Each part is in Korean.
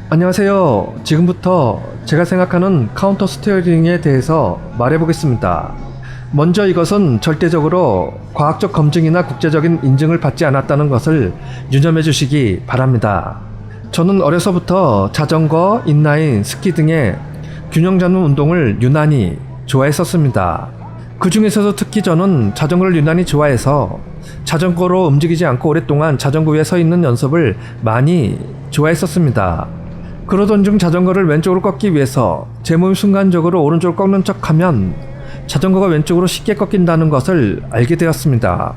안녕하세요. 지금부터 제가 생각하는 카운터 스티어링에 대해서 말해보겠습니다. 먼저 이것은 절대적으로 과학적 검증이나 국제적인 인증을 받지 않았다는 것을 유념해 주시기 바랍니다. 저는 어려서부터 자전거, 인라인, 스키 등의 균형 잡는 운동을 유난히 좋아했었습니다. 그 중에서도 특히 저는 자전거를 유난히 좋아해서 자전거로 움직이지 않고 오랫동안 자전거 위에 서 있는 연습을 많이 좋아했었습니다. 그러던 중 자전거를 왼쪽으로 꺾기 위해서 제 몸이 순간적으로 오른쪽으로 꺾는 척하면 자전거가 왼쪽으로 쉽게 꺾인다는 것을 알게 되었습니다.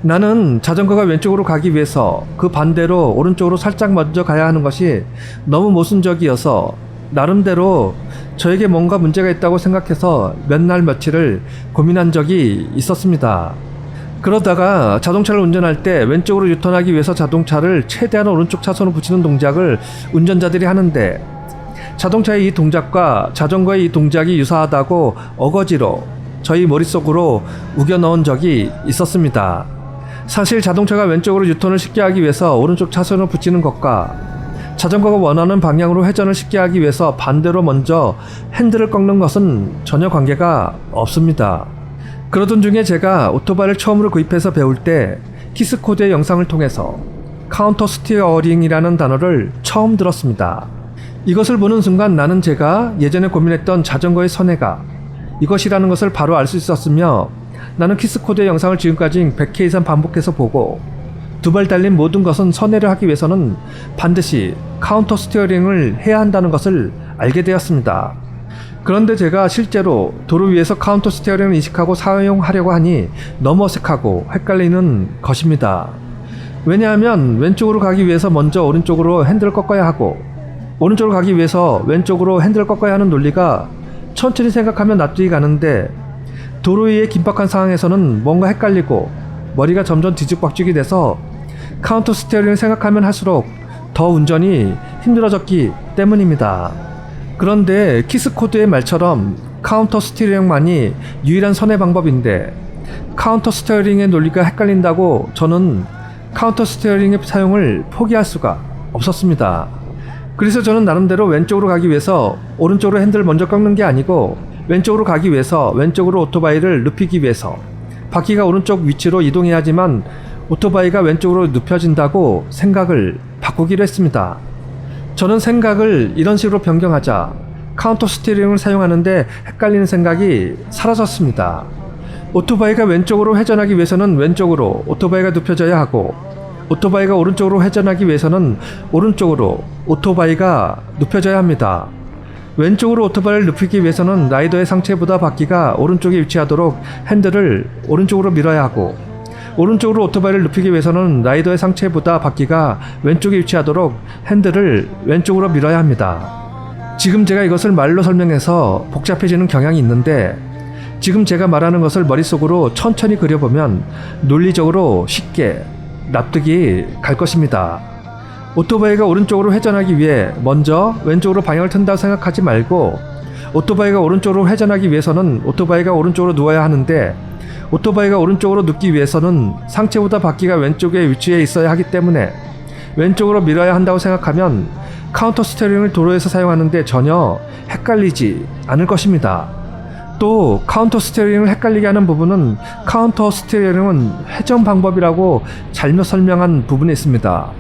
나는 자전거가 왼쪽으로 가기 위해서 그 반대로 오른쪽으로 살짝 먼저 가야 하는 것이 너무 모순적이어서 나름대로 저에게 뭔가 문제가 있다고 생각해서 몇 날 며칠을 고민한 적이 있었습니다. 그러다가 자동차를 운전할 때 왼쪽으로 유턴하기 위해서 자동차를 최대한 오른쪽 차선으로 붙이는 동작을 운전자들이 하는데 자동차의 이 동작과 자전거의 이 동작이 유사하다고 어거지로 저희 머릿속으로 우겨 넣은 적이 있었습니다. 사실 자동차가 왼쪽으로 유턴을 쉽게 하기 위해서 오른쪽 차선으로 붙이는 것과 자전거가 원하는 방향으로 회전을 쉽게 하기 위해서 반대로 먼저 핸들을 꺾는 것은 전혀 관계가 없습니다. 그러던 중에 제가 오토바이를 처음으로 구입해서 배울 때 키스코드의 영상을 통해서 카운터 스티어링이라는 단어를 처음 들었습니다. 이것을 보는 순간 나는 제가 예전에 고민했던 자전거의 선회가 이것이라는 것을 바로 알 수 있었으며 나는 키스코드의 영상을 지금까지 100회 이상 반복해서 보고 두 발 달린 모든 것은 선회를 하기 위해서는 반드시 카운터 스티어링을 해야 한다는 것을 알게 되었습니다. 그런데 제가 실제로 도로 위에서 카운터 스티어링을 인식하고 사용하려고 하니 너무 어색하고 헷갈리는 것입니다. 왜냐하면 왼쪽으로 가기 위해서 먼저 오른쪽으로 핸들을 꺾어야 하고 오른쪽으로 가기 위해서 왼쪽으로 핸들을 꺾어야 하는 논리가 천천히 생각하면 납득이 가는데 도로 위의 긴박한 상황에서는 뭔가 헷갈리고 머리가 점점 뒤죽박죽이 돼서 카운터 스티어링을 생각하면 할수록 더 운전이 힘들어졌기 때문입니다. 그런데 키스코드의 말처럼 카운터 스티어링만이 유일한 선회 방법인데 카운터 스티어링의 논리가 헷갈린다고 저는 카운터 스티어링의 사용을 포기할 수가 없었습니다. 그래서 저는 나름대로 왼쪽으로 가기 위해서 오른쪽으로 핸들을 먼저 꺾는 게 아니고 왼쪽으로 가기 위해서 왼쪽으로 오토바이를 눕히기 위해서 바퀴가 오른쪽 위치로 이동해야지만 오토바이가 왼쪽으로 눕혀진다고 생각을 바꾸기로 했습니다. 저는 생각을 이런 식으로 변경하자 카운터 스티어링을 사용하는데 헷갈리는 생각이 사라졌습니다. 오토바이가 왼쪽으로 회전하기 위해서는 왼쪽으로 오토바이가 눕혀져야 하고 오토바이가 오른쪽으로 회전하기 위해서는 오른쪽으로 오토바이가 눕혀져야 합니다. 왼쪽으로 오토바이를 눕히기 위해서는 라이더의 상체보다 바퀴가 오른쪽에 위치하도록 핸들을 오른쪽으로 밀어야 하고 오른쪽으로 오토바이를 눕히기 위해서는 라이더의 상체보다 바퀴가 왼쪽에 위치하도록 핸들을 왼쪽으로 밀어야 합니다. 지금 제가 이것을 말로 설명해서 복잡해지는 경향이 있는데 지금 제가 말하는 것을 머릿속으로 천천히 그려보면 논리적으로 쉽게 납득이 갈 것입니다. 오토바이가 오른쪽으로 회전하기 위해 먼저 왼쪽으로 방향을 튼다고 생각하지 말고 오토바이가 오른쪽으로 회전하기 위해서는 오토바이가 오른쪽으로 누워야 하는데 오토바이가 오른쪽으로 눕기 위해서는 상체보다 바퀴가 왼쪽에 위치해 있어야 하기 때문에 왼쪽으로 밀어야 한다고 생각하면 카운터 스티어링을 도로에서 사용하는데 전혀 헷갈리지 않을 것입니다. 또 카운터 스티어링을 헷갈리게 하는 부분은 카운터 스티어링은 회전 방법이라고 잘못 설명한 부분이 있습니다.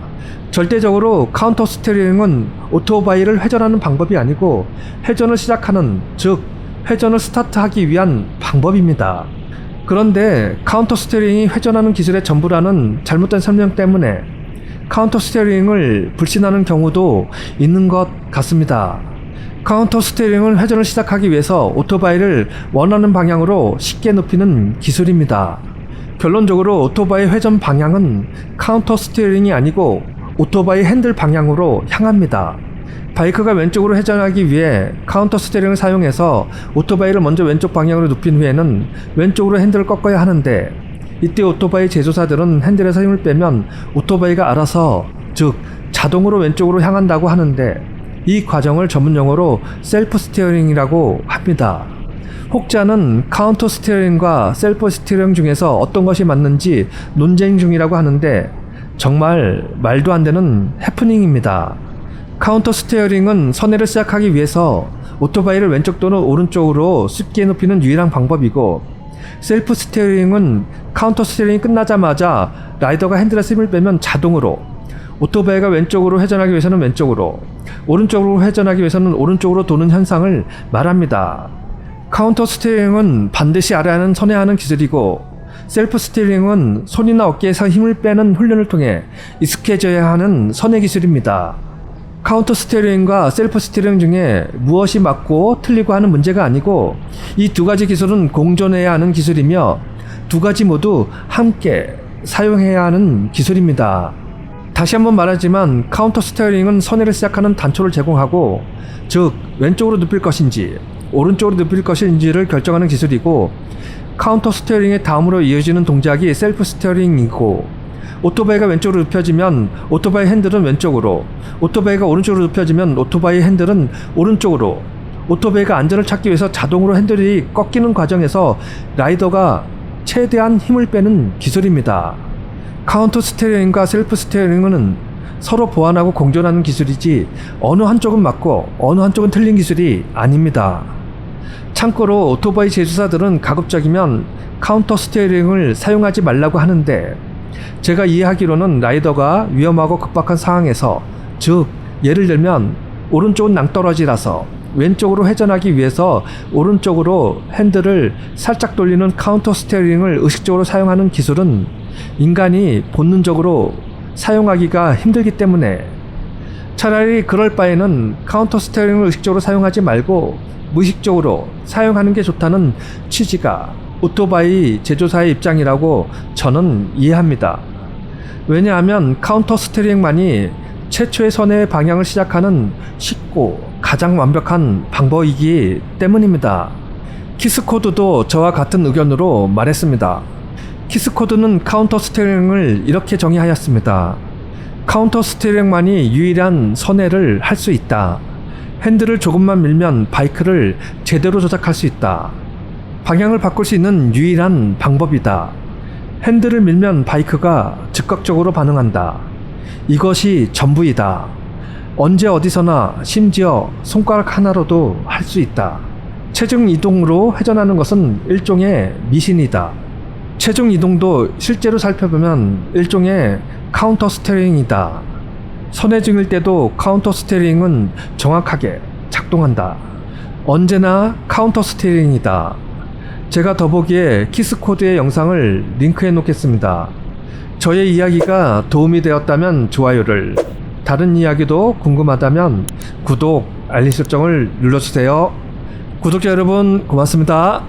절대적으로 카운터 스티어링은 오토바이를 회전하는 방법이 아니고 회전을 시작하는, 즉 회전을 스타트하기 위한 방법입니다. 그런데 카운터 스티어링이 회전하는 기술의 전부라는 잘못된 설명 때문에 카운터 스티어링을 불신하는 경우도 있는 것 같습니다. 카운터 스티어링은 회전을 시작하기 위해서 오토바이를 원하는 방향으로 쉽게 눕히는 기술입니다. 결론적으로 오토바이 회전 방향은 카운터 스티어링이 아니고 오토바이 핸들 방향으로 향합니다. 바이크가 왼쪽으로 회전하기 위해 카운터 스티어링을 사용해서 오토바이를 먼저 왼쪽 방향으로 눕힌 후에는 왼쪽으로 핸들을 꺾어야 하는데 이때 오토바이 제조사들은 핸들에서 힘을 빼면 오토바이가 알아서, 즉 자동으로 왼쪽으로 향한다고 하는데 이 과정을 전문용어로 셀프 스티어링이라고 합니다. 혹자는 카운터 스티어링과 셀프 스티어링 중에서 어떤 것이 맞는지 논쟁 중이라고 하는데 정말 말도 안 되는 해프닝입니다. 카운터 스티어링은 선회를 시작하기 위해서 오토바이를 왼쪽 또는 오른쪽으로 쉽게 높이는 유일한 방법이고, 셀프 스티어링은 카운터 스티어링이 끝나자마자 라이더가 핸들에서 힘을 빼면 자동으로, 오토바이가 왼쪽으로 회전하기 위해서는 왼쪽으로, 오른쪽으로 회전하기 위해서는 오른쪽으로 도는 현상을 말합니다. 카운터 스티어링은 반드시 알아야 하는 선회하는 기술이고, 셀프 스티어링은 손이나 어깨에서 힘을 빼는 훈련을 통해 익숙해져야 하는 선회 기술입니다. 카운터 스티어링과 셀프 스티어링 중에 무엇이 맞고 틀리고 하는 문제가 아니고, 이 두 가지 기술은 공존해야 하는 기술이며 두 가지 모두 함께 사용해야 하는 기술입니다. 다시 한번 말하지만 카운터 스티어링은 선회를 시작하는 단초를 제공하고, 즉 왼쪽으로 눕힐 것인지 오른쪽으로 눕힐 것인지를 결정하는 기술이고, 카운터 스티어링의 다음으로 이어지는 동작이 셀프 스티어링이고, 오토바이가 왼쪽으로 눕혀지면 오토바이 핸들은 왼쪽으로, 오토바이가 오른쪽으로 눕혀지면 오토바이 핸들은 오른쪽으로, 오토바이가 안전을 찾기 위해서 자동으로 핸들이 꺾이는 과정에서 라이더가 최대한 힘을 빼는 기술입니다. 카운터 스티어링과 셀프 스티어링은 서로 보완하고 공존하는 기술이지 어느 한쪽은 맞고 어느 한쪽은 틀린 기술이 아닙니다. 참고로 오토바이 제조사들은 가급적이면 카운터 스티어링을 사용하지 말라고 하는데, 제가 이해하기로는 라이더가 위험하고 급박한 상황에서, 즉 예를 들면 오른쪽은 낭떠러지라서 왼쪽으로 회전하기 위해서 오른쪽으로 핸들을 살짝 돌리는 카운터 스티어링을 의식적으로 사용하는 기술은 인간이 본능적으로 사용하기가 힘들기 때문에, 차라리 그럴 바에는 카운터 스티어링을 의식적으로 사용하지 말고 무의식적으로 사용하는 게 좋다는 취지가 오토바이 제조사의 입장이라고 저는 이해합니다. 왜냐하면 카운터 스티어링만이 최초의 선회의 방향을 시작하는 쉽고 가장 완벽한 방법이기 때문입니다. 키스코드도 저와 같은 의견으로 말했습니다. 키스코드는 카운터 스티어링을 이렇게 정의하였습니다. 카운터 스티어링만이 유일한 선회를 할 수 있다. 핸들을 조금만 밀면 바이크를 제대로 조작할 수 있다. 방향을 바꿀 수 있는 유일한 방법이다. 핸들을 밀면 바이크가 즉각적으로 반응한다. 이것이 전부이다. 언제 어디서나 심지어 손가락 하나로도 할 수 있다. 체중 이동으로 회전하는 것은 일종의 미신이다. 체중 이동도 실제로 살펴보면 일종의 카운터 스티어링이다. 선회 중일 때도 카운터 스티어링은 정확하게 작동한다. 언제나 카운터 스티어링이다. 제가 더보기에 키스코드의 영상을 링크해 놓겠습니다. 저의 이야기가 도움이 되었다면 좋아요를, 다른 이야기도 궁금하다면 구독, 알림 설정을 눌러주세요. 구독자 여러분 고맙습니다.